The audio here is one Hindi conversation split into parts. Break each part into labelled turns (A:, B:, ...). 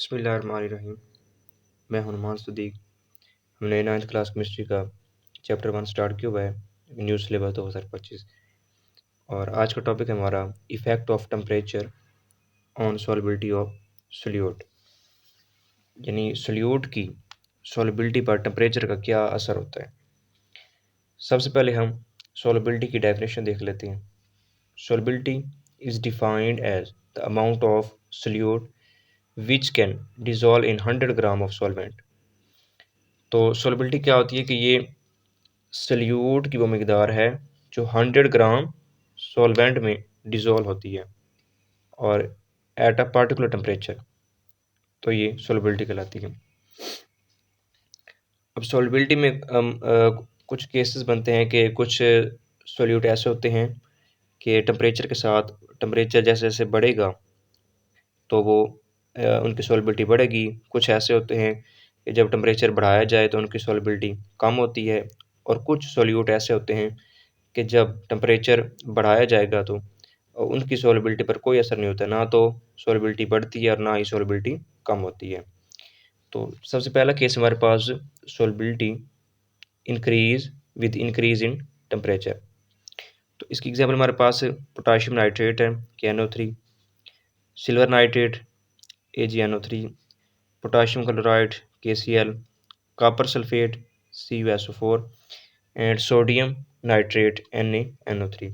A: बिस्मिल्लाहिर्रहमानिर्रहीम। मैं हनुमान सदीक। हमने 9th क्लास केमिस्ट्री का चैप्टर 1 स्टार्ट किया हुआ है, न्यू सिलेबस 2025। और आज का टॉपिक है हमारा effect of temperature on solubility of solute, यानी सोल्यूट की सॉल्युबिलिटी पर टेम्परेचर का क्या असर होता है। सबसे पहले हम सॉल्युबिलिटी की डेफिनेशन देख लेते हैं। Solubility is defined as the amount of solute which can dissolve in 100 gram of solvent. तो सॉल्युबिलिटी क्या होती है कि ये सल्यूट की वो मकदार है जो 100 ग्राम सॉल्वेंट में डिज़ोल्व होती है और एट अ पार्टिकुलर टेम्परेचर, तो ये सॉल्युबिलिटी कहलाती है। अब सॉल्युबिलिटी में कुछ केसेस बनते हैं कि कुछ सॉल्यूट ऐसे होते हैं कि टेम्परेचर के साथ टेम्परेचर जैसे जैसे बढ़ेगा तो वो उनकी सॉल्युबिलिटी बढ़ेगी। कुछ ऐसे होते हैं कि जब टेम्परेचर बढ़ाया जाए तो उनकी सॉल्युबिलिटी कम होती है, और कुछ सॉल्यूट ऐसे होते हैं कि जब टेम्परेचर बढ़ाया जाएगा तो उनकी सॉल्युबिलिटी पर कोई असर नहीं होता, ना तो सॉल्युबिलिटी बढ़ती है और ना ही सॉल्युबिलिटी कम होती है। तो सबसे पहला केस हमारे पास solubility increase with increase in temperature. तो इसकी एग्जांपल हमारे पास पोटाशियम नाइट्रेट है KNO3, silver nitrate AgNO3, potassium chloride KCl, copper sulphate CuSO4 and sodium nitrate NaNO3।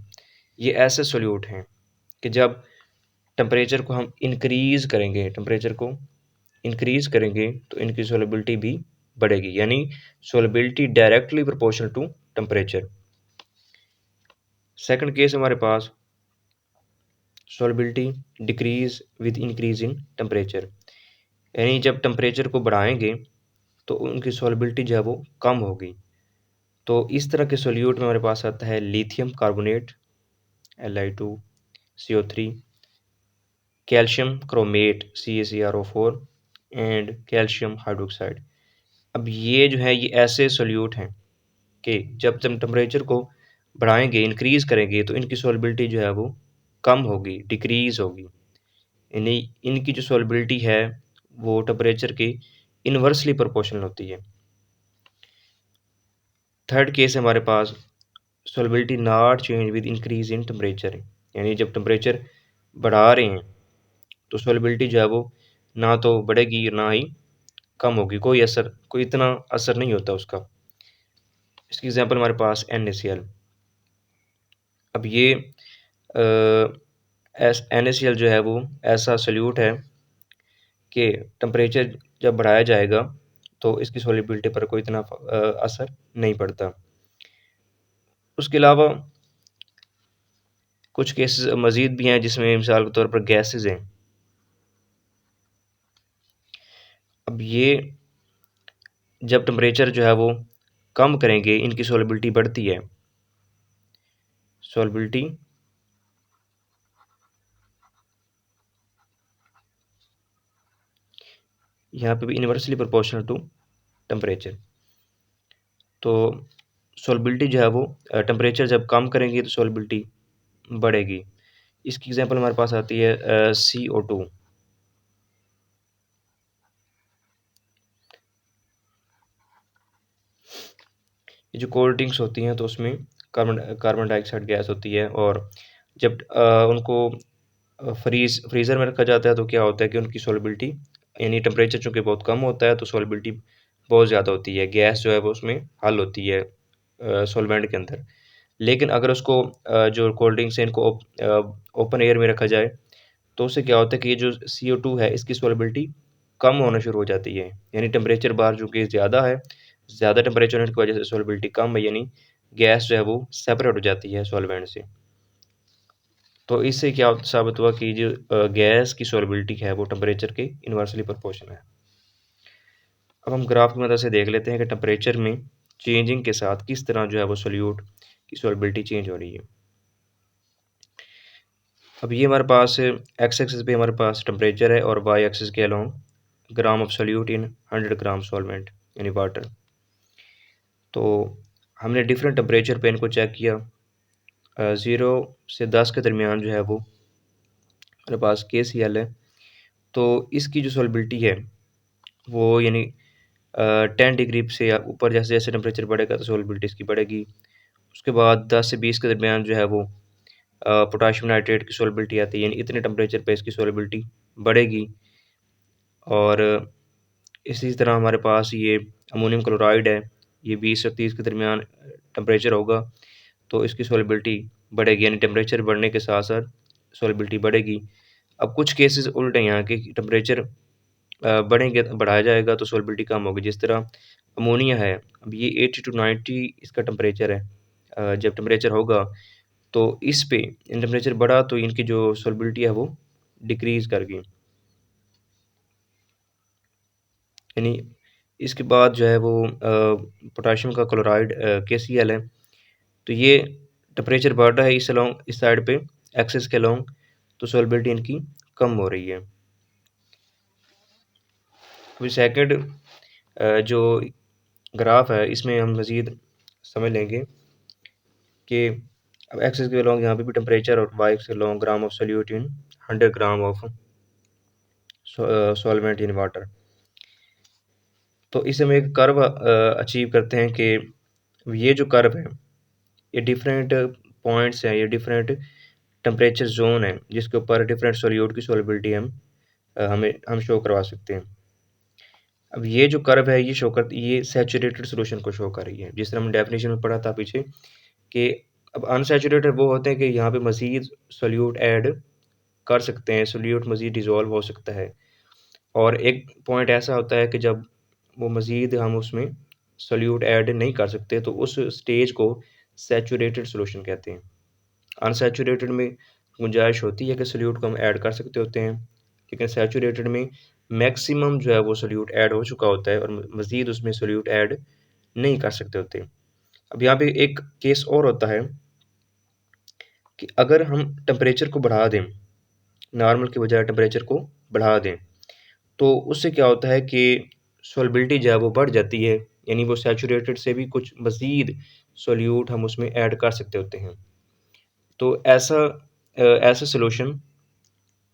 A: ये ऐसे सोल्यूट हैं कि जब टेम्परेचर को हम इंक्रीज़ करेंगे तो इनकी सोलबिलिटी भी बढ़ेगी, यानी solubility directly proportional to temperature. Second case हमारे पास solubility decrease with increase in temperature, यानी जब टेम्परेचर को बढ़ाएंगे तो उनकी सोलबिलिटी जो है वो कम होगी। तो इस तरह के सोल्यूट में हमारे पास आता है lithium carbonate Li2CO3, calcium chromate CaCrO4 and calcium hydroxide. अब ये जो है ये ऐसे सोल्यूट हैं कि जब हम टेम्परेचर को बढ़ाएंगे इंक्रीज़ करेंगे तो इनकी सॉल्युबिलिटी जो है वो कम होगी, डिक्रीज़ होगी, यानी इनकी जो सॉल्युबिलिटी है वो टेम्परेचर की इन्वर्सली प्रोपोर्शनल होती है। थर्ड केस है हमारे पास solubility not change with increase in temperature, यानी जब टेम्परेचर बढ़ा रहे हैं तो सॉल्युबिलिटी जो है वो ना तो बढ़ेगी ना ही कम होगी, कोई इतना असर नहीं होता उसका। इसकी एग्जांपल हमारे पास NaCl। अब ये NaCl जो है वो ऐसा सोल्यूट है कि टेम्परेचर जब बढ़ाया जाएगा तो इसकी सॉल्युबिलिटी पर कोई इतना असर नहीं पड़ता। उसके अलावा कुछ केसेस मज़ीद भी हैं जिसमें मिसाल के तौर पर गैसेस हैं। अब ये जब टेम्परेचर जो है वो कम करेंगे इनकी सॉल्युबिलिटी बढ़ती है। सॉल्युबिलिटी यहाँ पे भी इन्वर्सली प्रोपोर्शनल टू टेम्परेचर। तो सॉल्युबिलिटी जो है वो टेम्परेचर जब कम करेंगे तो सॉल्युबिलिटी बढ़ेगी। इसकी एग्जांपल हमारे पास आती है CO2। ये जो कोल्ड ड्रिंक्स होती हैं तो उसमें कार्बन डाइऑक्साइड गैस होती है, और जब उनको फ्रीज़र में रखा जाता है तो क्या होता है कि उनकी सॉल्युबिलिटी, यानी टेम्परेचर चूँकि बहुत कम होता है तो सॉल्युबिलिटी बहुत ज़्यादा होती है, गैस जो है वो उसमें हल होती है सॉल्वेंट के अंदर। लेकिन अगर उसको जो कोल्ड ड्रिंक्स हैं इनको ओपन एयर में रखा जाए तो उससे क्या होता है कि ये जो CO2 है इसकी सॉल्युबिलिटी कम होना शुरू हो जाती है, यानी टेम्परेचर बाहर चूँकि ज़्यादा है, ज़्यादा टेम्परेचर होने की वजह से सॉल्युबिलिटी कम है, यानी गैस जो है वो सेपरेट हो जाती है सॉल्वेंट से। तो इससे क्या साबित हुआ कि जो गैस की सॉल्युबिलिटी है वो टेम्परेचर के इन्वर्सली प्रोपोर्शनल है। अब हम ग्राफ की मदद से देख लेते हैं कि टेम्परेचर में चेंजिंग के साथ किस तरह जो है वो सोल्यूट की सॉल्युबिलिटी चेंज हो रही है। अब ये हमारे पास एक्स एक्सिस पे हमारे पास टेम्परेचर है और वाई एक्सिस के along gram of solute in 100 gram solvent यानी वाटर। तो हमने डिफरेंट टेम्परेचर पे इनको चेक किया। 0 से 10 के दरमियान जो है वो हमारे पास KCl है, तो इसकी जो सॉल्युबिलिटी है वो यानी 10 डिग्री से ऊपर जैसे-जैसे टेम्परेचर बढ़ेगा तो सॉल्युबिलिटी इसकी बढ़ेगी। उसके बाद 10 से 20 के दरमियान जो है वो पोटेशियम नाइट्रेट की सॉल्युबिलिटी आती है, यानी इतने टेम्परेचर पे इसकी सॉल्युबिलिटी बढ़ेगी। और इसी तरह हमारे पास ये अमोनियम क्लोराइड है, ये 20 से 30 के दरमियान टेम्परेचर होगा तो इसकी सॉल्युबिलिटी बढ़ेगी, यानी टेम्परेचर बढ़ने के साथ-साथ सॉल्युबिलिटी बढ़ेगी। अब कुछ केसेस उल्टे हैं यहाँ के कि टेम्परेचर बढ़ाया जाएगा तो सॉल्युबिलिटी कम होगी। जिस तरह अमोनिया है, अब ये 80 टू 90 इसका टेम्परेचर है। जब टेम्परेचर होगा तो इस पे टेम्परेचर बढ़ा तो इनकी जो सॉल्युबिलिटी है वो डिक्रीज़ कर गई। यानी इसके बाद जो है वो पोटेशियम का क्लोराइड KCl है। तो ये टेम्परेचर बढ़ रहा है इस साइड पे एक्सिस के अलोंग, तो सॉल्युबिलिटी इनकी कम हो रही है। अभी सेकंड जो ग्राफ है इसमें हम मज़ीद समझ लेंगे कि अब एक्सिस के अलोंग यहाँ पे भी टेम्परेचर और वाई एक्सिस के along gram of solute in 100 gram of solvent in water. तो इसे हम एक कर्व अचीव करते हैं कि ये जो कर्व है ये डिफरेंट पॉइंट्स हैं, ये डिफरेंट टेम्परेचर जोन है जिसके ऊपर डिफरेंट सोल्यूट की सॉल्युबिलिटी हम शो करवा सकते हैं। अब ये जो कर्व है ये सैचुरेटेड सॉल्यूशन को शो कर रही है। जिस तरह हमने डेफिनेशन में पढ़ा था पीछे कि अब अनसैचुरेटेड वो होते हैं कि यहाँ पे मज़ीद सोल्यूट ऐड कर सकते हैं, सोल्यूट मज़ीद डिज़ोल्व हो सकता है। और एक पॉइंट ऐसा होता है कि जब वो मज़ीद हम उसमें सोल्यूट ऐड नहीं कर सकते तो उस स्टेज को सैचुरेटेड सॉल्यूशन कहते हैं। अनसैचुरेटेड में गुंजाइश होती है कि सोल्यूट को हम ऐड कर सकते होते हैं, लेकिन सैचुरेटेड में मैक्सिमम जो है वो सोल्यूट ऐड हो चुका होता है और मज़ीद उसमें सोल्यूट ऐड नहीं कर सकते होते। अब यहाँ पे एक केस और होता है कि अगर हम टेम्परेचर को बढ़ा दें, नॉर्मल के बजाय टेम्परेचर को बढ़ा दें, तो उससे क्या होता है कि सॉल्युबिलिटी जो है वो बढ़ जाती है, यानी वो सैचुरेटेड से भी कुछ मज़ीद सोल्यूट हम उसमें ऐड कर सकते होते हैं। तो ऐसा सॉल्यूशन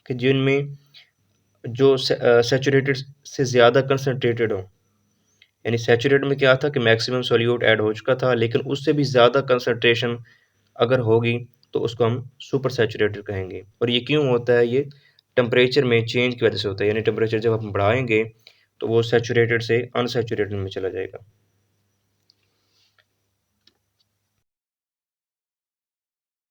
A: कि जिनमें जो सैचुरेटेड से ज़्यादा कंसंट्रेटेड हो, यानी सैचुरेटेड में क्या था कि मैक्सिमम सोल्यूट ऐड हो चुका था, लेकिन उससे भी ज़्यादा कंसंट्रेशन अगर होगी तो उसको हम सुपर सैचुरेटेड कहेंगे। और ये क्यों होता है? ये टेम्परेचर में चेंज की वजह से होता है, यानी टेम्परेचर जब हम बढ़ाएंगे तो वो सैचुरेटेड से अनसैचुरेटेड में चला जाएगा।